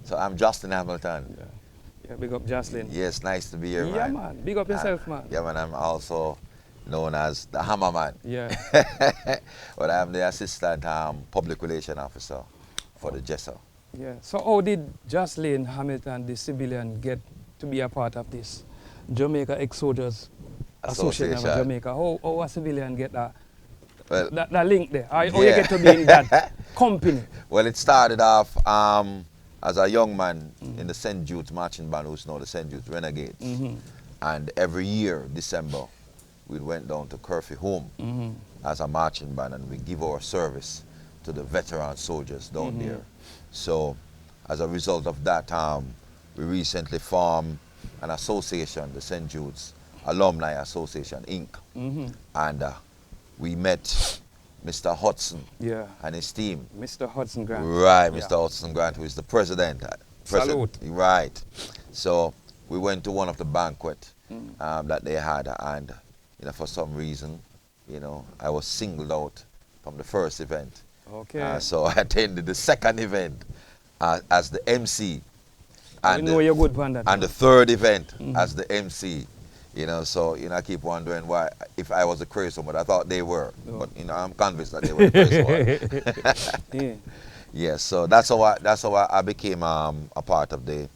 So I'm Joslyn Hamilton. Yeah, big up Joslyn. Yes, nice to be here, Yeah, man. man. Big up yourself, man. Yeah, man. I'm also known as the Hammer Man. Yeah. But I'm the assistant public relation officer for the JESO. Yeah. So how did Joslyn Hamilton, the civilian, get to be a part of this Jamaica Ex-Soldiers Association of Jamaica? How a civilian get that, Well, that link there? How you get to be in that company? Well, it started off as a young man in the St. Jude's marching band, who's now the St. Jude's Renegades. And every year, December, we went down to Curfew Home as a marching band, and we give our service to the veteran soldiers down there. So, as a result of that, we recently formed an association, the St. Jude's Alumni Association, Inc. And we met Mr. Hudson and his team. Mr. Hudson Grant. Right, Mr. Hudson Grant, who is the president. Salute. Right. So we went to one of the banquets that they had, and for some reason, I was singled out from the first event. Okay. So I attended the second event as the MC. And know you're good for that. And the third event as the MC. So I keep wondering why, if I was the crazy one, but I thought they were. But I'm convinced that they were the crazy one. Yeah, so that's how I became a part of the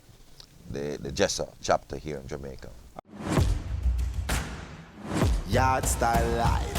JESO chapter here in Jamaica. Yard style life.